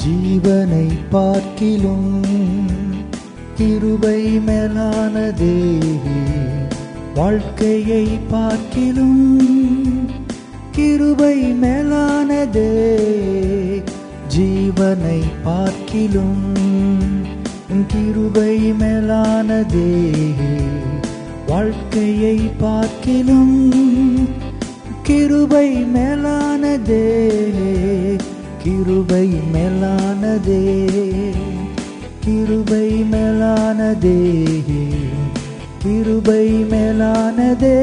ஜீவனை பார்க்கிலும் கிருபை மேலானதே, வாழ்க்கையை பார்க்கிலும் கிருபை மேலானதே, ஜீவனை பார்க்கிலும் கிருபை மேலானதே, வாழ்க்கையை பார்க்கிலும் கிருபை மேலானதே, கிருபை மேலானதே, கிருபை மேலானதே, கிருபை மேலானதே,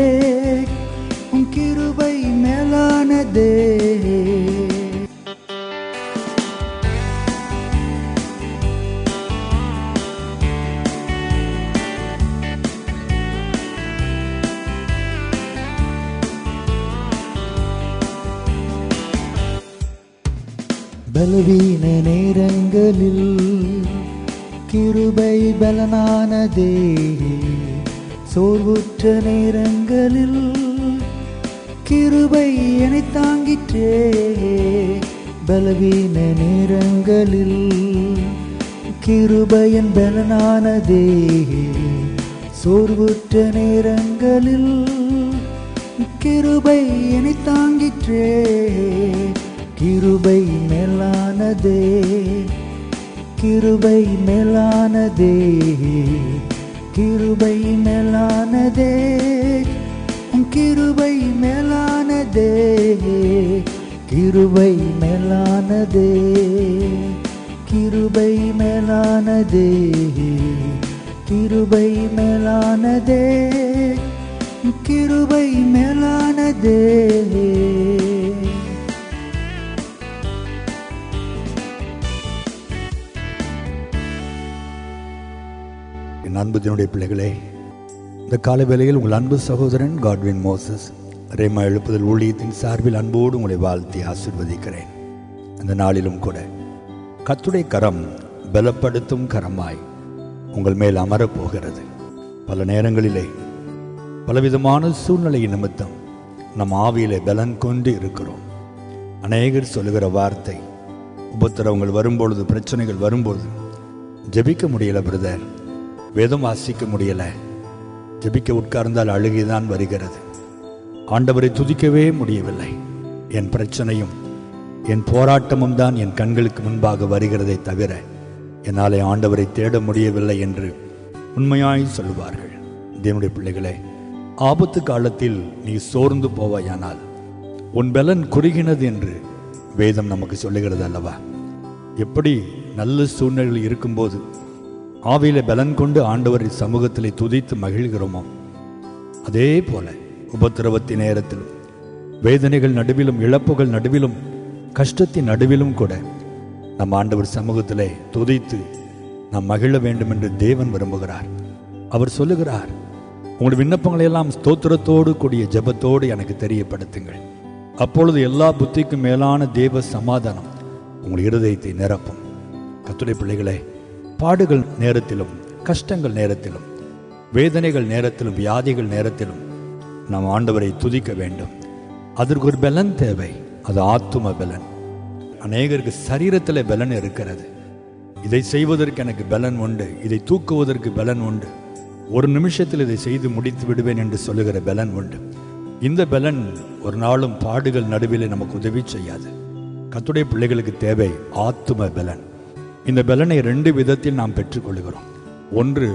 கிருபை மேலானதே. பலவீன நேரங்களில் கிருபை பலனானதே, சோர்வுற்ற நேரங்களில் கிருபை என்னை தாங்கிற்றே. பலவீன நேரங்களில் கிருபையின் பலனானதே, சோர்வுற்ற நேரங்களில் கிருபை என்னை தாங்கிற்றே. கிருபை மேலானதே, கிருபை மேலானதே, கிருபை மேலானதே, கிருபை மேலானதே, கிருபை மேலானதே, கிருபை மேலானதே, கிருபை மேலானதே, கிருபை மேலானதே. என் அன்பு தினுடைய பிள்ளைகளே, இந்த காலை வேளையில் உங்கள் அன்பு சகோதரன் காட்வின் மோசஸ் ரேமா எழுப்புதல் ஊழியத்தின் சார்பில் அன்போடு உங்களை வாழ்த்தி ஆசீர்வதிக்கிறேன். இந்த நாளிலும் கூட கர்த்தருடைய கரம் பலப்படுத்தும் கரமாய் உங்கள் மேல் அமரப்போகிறது. பல நேரங்களிலே பலவிதமான சூழ்நிலை நிமித்தம் நம் ஆவியிலே பலன் கொண்டு இருக்கிறோம். அநேகர் சொல்லுகிற வார்த்தை, உபத்திரவங்கள் வரும்பொழுது, பிரச்சனைகள் வரும்பொழுது ஜெபிக்க முடியல பிரதர், வேதம் வாசிக்க முடியல, ஜெபிக்க உட்கார்ந்தால் அழுகைதான் வருகிறது, ஆண்டவரை துதிக்கவே முடியவில்லை, என் பிரச்சனையும் என் போராட்டமும் தான் என் கண்களுக்கு முன்பாக வருகிறதை தவிர என்னாலே ஆண்டவரை தேட முடியவில்லை என்று உண்மையாய் சொல்லுவார்கள். தேவனுடைய பிள்ளைகளே, ஆபத்து காலத்தில் நீ சோர்ந்து போவாயானால் உன் பலன் குறுகினது என்று வேதம் நமக்கு சொல்லுகிறது அல்லவா? எப்படி நல்ல சூழ்நிலையில் இருக்கும்போது ஆவியில பலன் கொண்டு ஆண்டவரை சமூகத்திலே துதித்து மகிழ்கிறோமோ, அதே போல உபத்திரவத்தின் நேரத்திலும், வேதனைகள் நடுவிலும், இழப்புகள் நடுவிலும், கஷ்டத்தின் நடுவிலும் கூட நம் ஆண்டவர் சமூகத்திலே துதித்து நாம் மகிழ வேண்டும் என்று தேவன் விரும்புகிறார். அவர் சொல்லுகிறார், உங்களுடைய விண்ணப்பங்களை எல்லாம் ஸ்தோத்திரத்தோடு கூடிய ஜெபத்தோடு எனக்கு தெரியப்படுத்துங்கள், அப்பொழுது எல்லா புத்திக்கும் மேலான தேவ சமாதானம் உங்கள் இருதயத்தை நிரப்பும். கர்த்தருடைய பிள்ளைகளே, பாடுகள் நேரத்திலும், கஷ்டங்கள் நேரத்திலும், வேதனைகள் நேரத்திலும், வியாதிகள் நேரத்திலும் நாம் ஆண்டவரை துதிக்க வேண்டும். அதற்கு ஒரு பலன் தேவை, அது ஆத்தும பலன். அநேகருக்கு சரீரத்தில் பலன் இருக்கிறது, இதை செய்வதற்கு எனக்கு பலன் உண்டு, இதை தூக்குவதற்கு பலன் உண்டு, ஒரு நிமிஷத்தில் இதை செய்து முடித்து விடுவேன் என்று சொல்லுகிற பலன் உண்டு. இந்த பலன் ஒரு நாளும் பாடுகள் நடுவில் நமக்கு உதவி செய்யாது. கர்த்தருடைய பிள்ளைகளுக்கு தேவை ஆத்தும பலன். இந்த பலனை 2 விதத்தில் நாம் பெற்றுக்கொள்கிறோம். ஒன்று,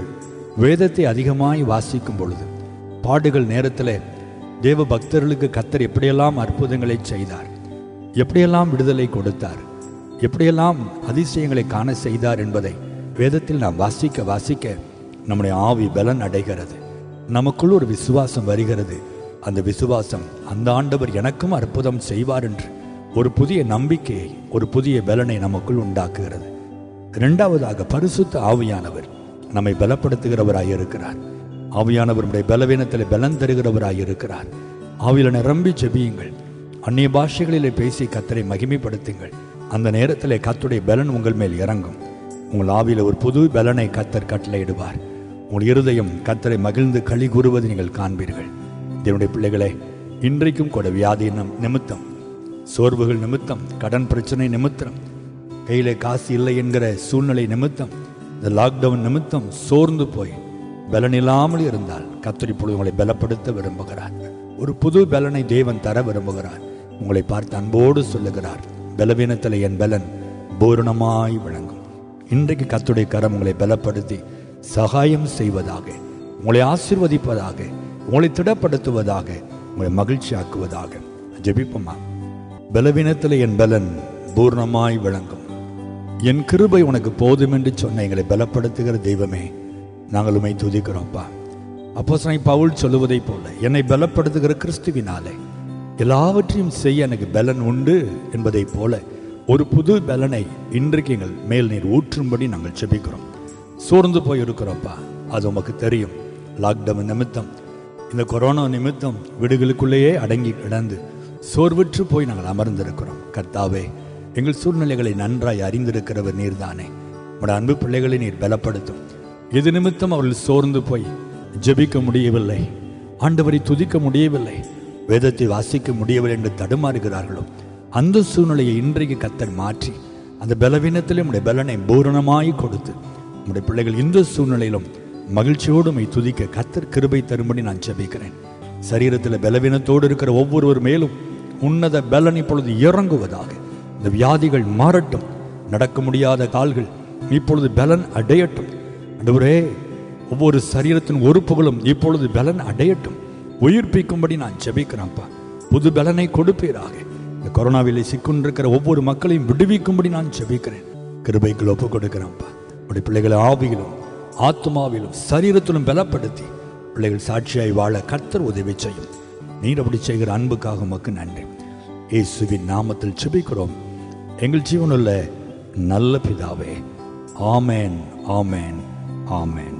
வேதத்தை அதிகமாய் வாசிக்கும் பொழுது, பாடுகள் நேரத்தில் தேவ பக்தர்களுக்கு கர்த்தர் எப்படியெல்லாம் அற்புதங்களை செய்தார், எப்படியெல்லாம் விடுதலை கொடுத்தார், எப்படியெல்லாம் அதிசயங்களை காண செய்தார் என்பதை வேதத்தில் நாம் வாசிக்க வாசிக்க நம்முடைய ஆவி பலன் அடைகிறது. நமக்குள் ஒரு விசுவாசம் வருகிறது. அந்த விசுவாசம், அந்த ஆண்டவர் எனக்கும் அற்புதம் செய்வார் என்று ஒரு புதிய நம்பிக்கையை, ஒரு புதிய பலனை நமக்குள் உண்டாக்குகிறது. 2வதாக, பரிசுத்த ஆவியானவர் நம்மை பலப்படுத்துகிறவராய் இருக்கிறார். ஆவியானவருடைய பலவீனத்தில் பலன் தருகிறவராய் இருக்கிறார். ஆவியில் நிரம்பி ஜெபியுங்கள், அந்நிய பாஷைகளிலே பேசி கர்த்தரை மகிமைப்படுத்துங்கள். அந்த நேரத்தில் கர்த்தருடைய பலன் உங்கள் மேல் இறங்கும். உங்கள் ஆவியில் ஒரு புது பலனை கர்த்தர் கட்டளையிடுவார். உங்கள் இருதயம் கர்த்தரை மகிழ்ந்து களி கூறுவதை நீங்கள் காண்பீர்கள். தேவனுடைய பிள்ளைகளே, இன்றைக்கும் கூட வியாதி நிமித்தம், சோர்வுகள் நிமித்தம், கடன் பிரச்சனை நிமித்தம், கையில காசு இல்லை என்கிற சூழ்நிலை நிமித்தம், இந்த லாக்டவுன் நிமித்தம் சோர்ந்து போய் பலன் இல்லாமல் இருந்தால் கர்த்தர் இப்பொழுது உங்களை பலப்படுத்த விரும்புகிறார். ஒரு புது பலனை தேவன் தர விரும்புகிறார். உங்களை பார்த்து அன்போடு சொல்லுகிறார், பலவீனத்தில் என் பலன் பூரணமாய் விளங்கும். இன்றைக்கு கர்த்தருடைய கரம் உங்களை பலப்படுத்தி சகாயம் செய்வதாக, உங்களை ஆசீர்வதிப்பதாக, உங்களை திடப்படுத்துவதாக, உங்களை மகிழ்ச்சி ஆக்குவதாக. ஜெபிப்போமா. பலவீனத்தில் என் பலன் பூர்ணமாய் விளங்கும். என் கிருபை உனக்கு போதும் என்று சொன்ன எங்களை பலப்படுத்துகிற தெய்வமே, நாங்கள் உம்மை துதிக்கிறோம்ப்பா. அப்போஸ்தலன் பவுல் சொல்லுவதை போல, என்னை பலப்படுத்துகிற கிறிஸ்துவினாலே எல்லாவற்றையும் செய்ய எனக்கு பலன் உண்டு என்பதை போல ஒரு புது பலனை இன்றைக்கு எங்கள் மேல் நீர் ஊற்றும்படி நாங்கள் ஜெபிக்கிறோம். சோர்ந்து போய் இருக்கிறோம்ப்பா, அது உமக்கு தெரியும். லாக்டவுன் நிமித்தம், இந்த கொரோனா நிமித்தம் வீடுகளுக்குள்ளேயே அடங்கி கிடந்து சோர்வுற்று போய் நாங்கள் அமர்ந்திருக்கிறோம். கர்த்தாவே, எங்கள் சூழ்நிலைகளை நன்றாய் அறிந்திருக்கிறவர் நீர்தானே. உடைய அன்பு பிள்ளைகளை நீர் பலப்படுத்தும். இது நிமித்தம் அவர்கள் சோர்ந்து போய் ஜெபிக்க முடியவில்லை, ஆண்டவரை துதிக்க முடியவில்லை, வேதத்தை வாசிக்க முடியவில்லை என்று தடுமாறுகிறார்களோ, அந்த சூழ்நிலையை இன்றைக்கு கர்த்தர் மாற்றி அந்த பலவீனத்திலே உடைய பலனை பூரணமாய் கொடுத்து உடைய பிள்ளைகள் இந்த சூழ்நிலையிலும் மகிழ்ச்சியோடு உம்மை துதிக்க கர்த்தர் கிருபை தரும்படி நான் ஜெபிக்கிறேன். சரீரத்தில் பலவீனத்தோடு இருக்கிற ஒவ்வொருவர் மேலும் உன்னத பலன் இப்பொழுது இறங்குவதாக. இந்த வியாதிகள் மாறட்டும், நடக்க முடியாத கால்கள் இப்பொழுது பலன் அடையட்டும். ஆண்டவரே, ஒவ்வொரு சரீரத்தின் உறுப்புகளும் இப்பொழுது பலன் அடையட்டும். உயிர்ப்பிக்கும்படி நான் ஜெபிக்கிறேன்ப்பா. புது பலனை கொடுப்பீராக. இந்த கொரோனாவிலே சிக்குண்டிருக்கிற ஒவ்வொரு மக்களையும் விடுவிக்கும்படி நான் ஜெபிக்கிறேன். கிருபைக்குள் ஒப்பு கொடுக்கிறேன்ப்பா. உடைய பிள்ளைகளை ஆவியிலும் ஆத்மாவிலும் சரீரத்திலும் பலப்படுத்தி பிள்ளைகள் சாட்சியாய் வாழ கர்த்தர் உதவி செய்யும். நீர் அப்படி செய்கிற அன்புக்காக உமக்கு நன்றி. இயேசுவின் நாமத்தில் ஜெபிக்கிறோம் எங்கள் ஜீவனுள்ள நல்ல பிதாவே. ஆமேன், ஆமேன், ஆமேன்.